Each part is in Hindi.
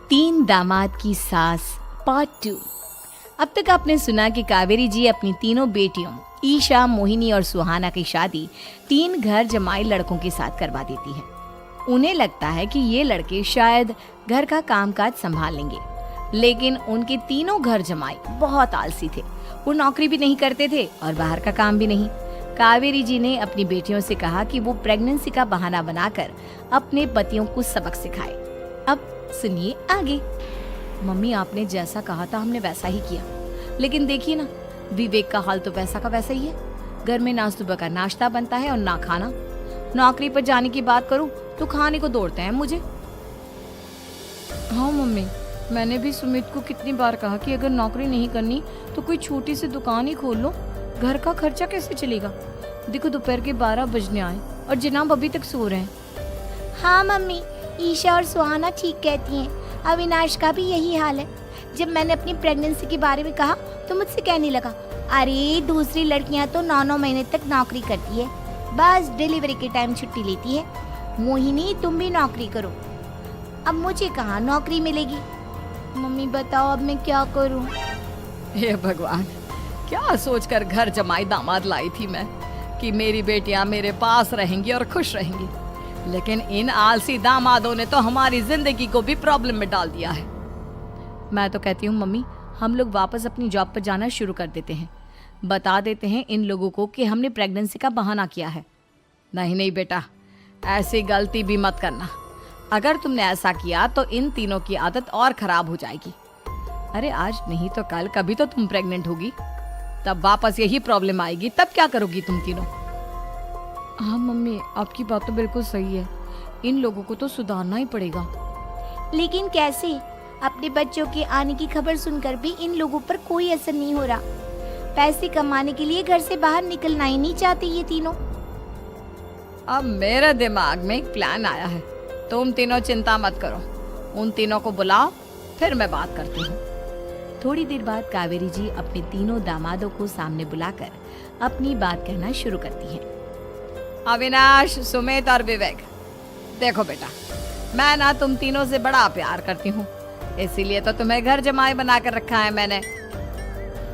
तीन दामाद की सास पार्ट 2। अब तक आपने सुना कि कावेरी जी अपनी तीनों बेटियों ईशा, मोहिनी और सुहाना की शादी तीन घर जमाई लड़कों के साथ करवा देती है। उन्हें लगता है कि ये लड़के शायद घर का कामकाज संभाल लेंगे, लेकिन उनके तीनों घर जमाई बहुत आलसी थे। वो नौकरी भी नहीं करते थे और बाहर का काम भी नहीं। कावेरी जी ने अपनी बेटियों से कहा कि वो प्रेगनेंसी का बहाना बनाकर अपने पतियों को सबक सिखाए। अब सुनिए आगे। मम्मी, आपने जैसा कहा था हमने वैसा ही किया, लेकिन देखिए ना, विवेक का हाल तो वैसा का वैसा ही है। घर में ना सुबह का नाश्ता बनता है और ना खाना। नौकरी पर जाने की बात करूं तो खाने को दौड़ते हैं मुझे। हाँ मम्मी, मैंने भी सुमित को कितनी बार कहा कि अगर नौकरी नहीं करनी तो कोई छोटी सी दुकान ही खोल लो। घर का खर्चा कैसे चलेगा? देखो दोपहर के 12 बजने आए और जनाब अभी तक सो रहे हैं। हाँ मम्मी, ईशा और सुहाना ठीक कहती हैं। अविनाश का भी यही हाल है। जब मैंने अपनी प्रेगनेंसी के बारे में कहा तो मुझसे कहने लगा, अरे दूसरी लड़कियां तो 9-9 महीने तक नौकरी करती है, बस डिलीवरी के टाइम छुट्टी लेती है। मोहिनी, तुम भी नौकरी करो। अब मुझे कहाँ नौकरी मिलेगी? मम्मी बताओ अब मैं क्या करूँ? हे भगवान, क्या सोचकर घर जमाई दामाद लाई थी मैं कि मेरी बेटियां मेरे पास रहेंगी और खुश रहेंगी, लेकिन इन आलसी दामादों ने तो हमारी जिंदगी को भी प्रॉब्लम में डाल दिया है। मैं तो कहती हूँ मम्मी, हम लोग वापस अपनी जॉब पर जाना शुरू कर देते हैं। बता देते हैं इन लोगों को कि हमने प्रेगनेंसी का बहाना किया है। नहीं नहीं बेटा, ऐसी गलती भी मत करना। अगर तुमने ऐसा किया तो इन तीनों की आदत और खराब हो जाएगी। अरे आज नहीं तो कल कभी तो तुम प्रेग्नेंट होगी, तब वापस यही प्रॉब्लम आएगी। तब क्या करोगी तुम तीनों? हाँ मम्मी, आपकी बात तो बिल्कुल सही है। इन लोगों को तो सुधारना ही पड़ेगा। लेकिन कैसे? अपने बच्चों के आने की खबर सुनकर भी इन लोगों पर कोई असर नहीं हो रहा। पैसे कमाने के लिए घर से बाहर निकलना ही नहीं चाहते ये तीनों। अब मेरे दिमाग में एक प्लान आया है। तुम तीनों चिंता मत करो, उन तीनों को बुलाओ, फिर मैं बात करती हूँ। थोड़ी देर बाद कावेरी जी अपने तीनों दामादों को सामने बुलाकर अपनी बात कहना शुरू करती हैं। अविनाश, सुमित और विवेक, देखो बेटा, मैं ना तुम तीनों से बड़ा प्यार करती हूँ, इसीलिए तो तुम्हें घर जमाई बना कर रखा है मैंने।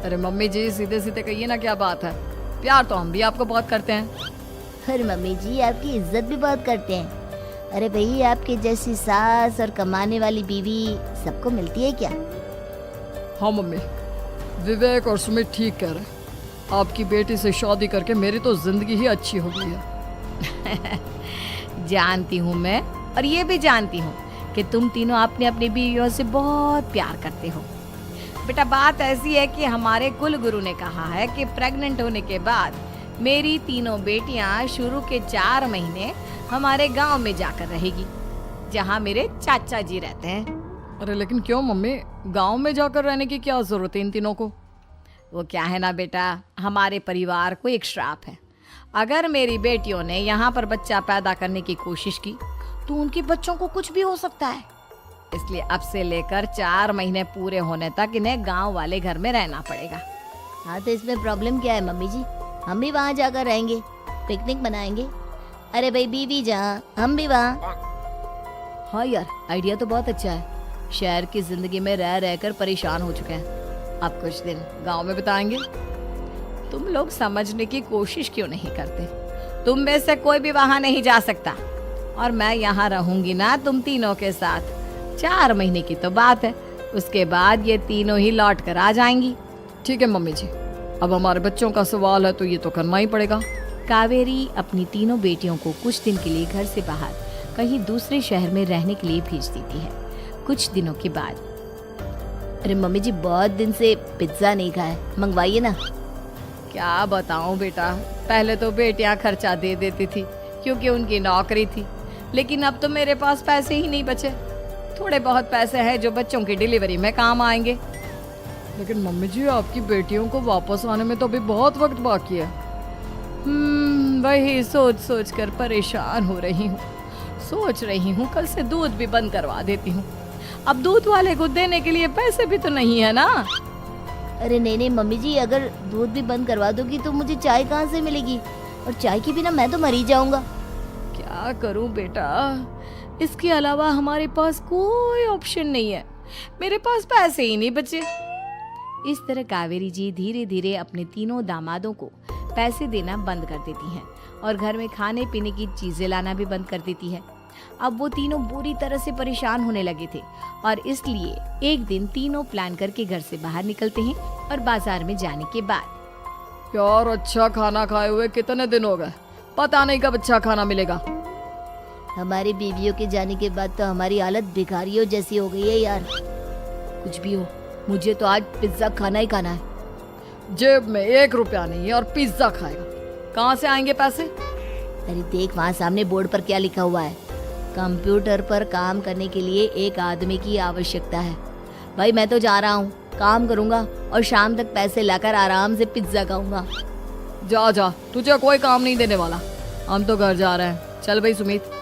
अरे मम्मी जी, सीधे सीधे कहिए ना, क्या बात है? प्यार तो हम भी आपको बहुत करते हैं। अरे मम्मी जी, आपकी इज्जत भी बहुत करते हैं। अरे भाई, आपके जैसी सास और कमाने वाली बीवी सबको मिलती है क्या? हाँ मम्मी, विवेक और सुमित ठीक कह रहे हैं। आपकी बेटी से शादी करके मेरी तो जिंदगी ही अच्छी हो गई है। जानती हूँ मैं, और ये भी जानती हूँ कि तुम तीनों अपने अपनी बीवियों से बहुत प्यार करते हो। बेटा, बात ऐसी है कि हमारे कुल गुरु ने कहा है कि प्रेग्नेंट होने के बाद मेरी तीनों बेटियां शुरू के 4 महीने हमारे गांव में जाकर रहेगी, जहां मेरे चाचा जी रहते हैं। अरे लेकिन क्यों मम्मी, गांव में जाकर रहने की क्या जरूरत है इन तीनों को? वो क्या है ना बेटा, हमारे परिवार को एक श्राप है। अगर मेरी बेटियों ने यहाँ पर बच्चा पैदा करने की कोशिश की तो उनके बच्चों को कुछ भी हो सकता है। इसलिए अब से लेकर 4 महीने पूरे होने तक इन्हें गांव वाले घर में रहना पड़ेगा। हाँ तो इसमें प्रॉब्लम क्या है मम्मी जी? हम भी वहाँ जाकर रहेंगे, पिकनिक मनाएंगे। अरे भाई, बीवी जहाँ हम भी वहाँ। हाँ यार, आइडिया तो बहुत अच्छा है। शहर की जिंदगी में रह रहकर परेशान हो चुके हैं, अब कुछ दिन गांव में बिताएंगे। तुम लोग समझने की कोशिश क्यों नहीं करते? तुम में से कोई भी वहां नहीं जा सकता, और मैं यहाँ रहूंगी ना तुम तीनों के साथ। 4 महीने की तो बात है, उसके बाद ये तीनों ही लौट कर आ जाएंगी। ठीक है मम्मी जी, अब हमारे बच्चों का सवाल है तो ये तो करना ही पड़ेगा। कावेरी अपनी तीनों बेटियों को कुछ दिन के लिए घर से बाहर कहीं दूसरे शहर में रहने के लिए भेज देती है। कुछ दिनों के बाद, अरे मम्मी जी, बहुत दिन से पिज्जा नहीं खाया, मंगवाइए ना। क्या बताऊं बेटा, पहले तो बेटियां खर्चा दे देती थी क्योंकि उनकी नौकरी थी, लेकिन अब तो मेरे पास पैसे ही नहीं बचे। थोड़े बहुत पैसे हैं जो बच्चों की डिलीवरी में काम आएंगे। लेकिन मम्मी जी, आपकी बेटियों को वापस आने में तो अभी बहुत वक्त बाकी है। वही सोच सोच कर परेशान हो रही हूँ। सोच रही हूँ कल से दूध भी बंद करवा देती हूँ। अब दूध वाले को देने के लिए पैसे भी तो नहीं है ना। अरे नहीं मम्मी जी, अगर दूध भी बंद करवा दोगी तो मुझे चाय कहाँ से मिलेगी? और चाय के बिना मैं तो मर ही जाऊंगा। क्या करूं बेटा, इसके अलावा हमारे पास कोई ऑप्शन नहीं है, मेरे पास पैसे ही नहीं बचे। इस तरह कावेरी जी धीरे धीरे अपने तीनों दामादों को पैसे देना बंद कर देती हैं और घर में खाने पीने की चीजें लाना भी बंद कर देती है। अब वो तीनों बुरी तरह से परेशान होने लगे थे और इसलिए एक दिन तीनों प्लान करके घर से बाहर निकलते हैं और बाजार में जाने के बाद यार अच्छा खाना खाए हुए कितने दिन हो गए, पता नहीं कब अच्छा खाना मिलेगा। हमारी बीवियों के जाने के बाद तो हमारी हालत भिखारियों जैसी हो गई है यार। कुछ भी हो, मुझे तो आज पिज्जा खाना ही खाना है। जेब में 1 रुपया नहीं है और पिज्जा खाएगा, कहाँ से आएंगे पैसे? अरे देख वहाँ सामने बोर्ड पर क्या लिखा हुआ है, कंप्यूटर पर काम करने के लिए एक आदमी की आवश्यकता है। भाई मैं तो जा रहा हूँ, काम करूँगा और शाम तक पैसे लाकर आराम से पिज्जा खाऊंगा। जा जा, तुझे कोई काम नहीं देने वाला, हम तो घर जा रहे हैं। चल भाई सुमित।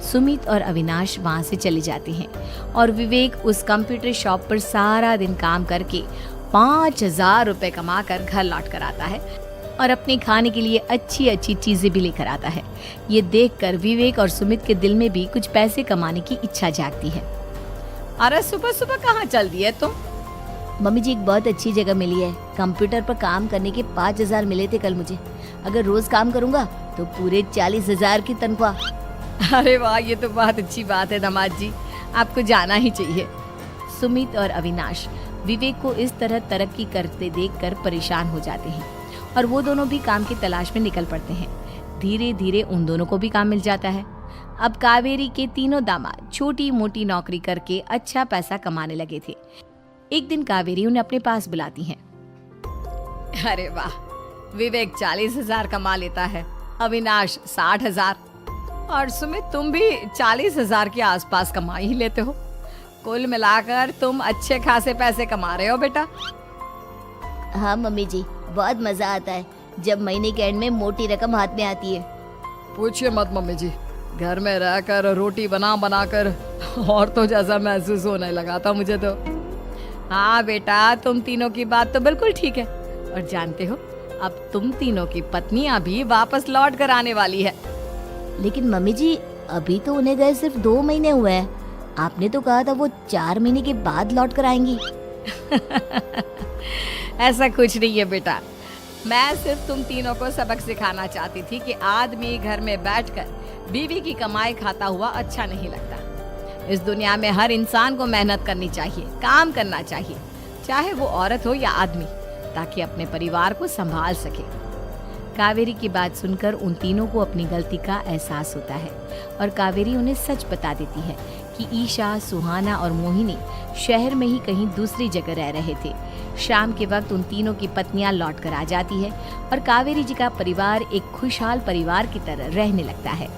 सुमित और अविनाश वहाँ से चले जाते हैं और विवेक उस कंप्यूटर शॉप पर सारा दिन काम करके 5,000 रुपए कमा कर घर लौट कर आता है और अपने खाने के लिए अच्छी अच्छी चीजें भी लेकर आता है। ये देखकर विवेक और सुमित के दिल में भी कुछ पैसे कमाने की इच्छा जागती है। अरे सुबह सुबह कहाँ चल दिए तुम? मम्मी जी एक बहुत अच्छी जगह मिली है, कंप्यूटर पर काम करने के 5,000 मिले थे कल मुझे। अगर रोज काम करूँगा तो पूरे 40,000 की तनख्वाह। अरे वाह, ये तो बहुत अच्छी बात है दामाद जी, आपको जाना ही चाहिए। सुमित और अविनाश विवेक को इस तरह तरक्की करते देखकर परेशान हो जाते हैं और वो दोनों भी काम की तलाश में निकल पड़ते हैं। धीरे धीरे उन दोनों को भी काम मिल जाता है। अब कावेरी के तीनों दामाद छोटी मोटी नौकरी करके अच्छा पैसा कमाने लगे थे। एक दिन कावेरी उन्हें अपने पास बुलाती हैं। अरे वाह, विवेक 40,000 कमा लेता है, अविनाश 60,000 और सुमित तुम भी 40,000 के आसपास कमा ही लेते हो। कुल मिलाकर तुम अच्छे खासे पैसे कमा रहे हो बेटा। हाँ मम्मी जी, बहुत मजा आता है जब महीने के एंड में मोटी रकम हाथ में आती है। पूछिए मत मम्मी जी, घर में रहकर रोटी बना बना कर और तो जैसा महसूस होने लगा था मुझे तो। हाँ बेटा, तुम तीनों की बात तो बिल्कुल ठीक है और जानते हो अब तुम तीनों की पत्नियां भी वापस लौट कर आने वाली है। लेकिन मम्मी जी अभी तो उन्हें गए सिर्फ 2 महीने हुए हैं, आपने तो कहा था वो 4 महीने के बाद लौट कर आएंगी। ऐसा कुछ नहीं है बेटा, मैं सिर्फ तुम तीनों को सबक सिखाना चाहती थी कि आदमी घर में बैठकर बीवी की कमाई खाता हुआ अच्छा नहीं लगता। इस दुनिया में हर इंसान को मेहनत करनी चाहिए, काम करना चाहिए, चाहे वो औरत हो या आदमी, ताकि अपने परिवार को संभाल सके। कावेरी की बात सुनकर उन तीनों को अपनी गलती का एहसास होता है और कावेरी उन्हें सच बता देती है कि ईशा, सुहाना और मोहिनी शहर में ही कहीं दूसरी जगह रह रहे थे। शाम के वक्त उन तीनों की पत्नियां लौट कर आ जाती है और कावेरी जी का परिवार एक खुशहाल परिवार की तरह रहने लगता है।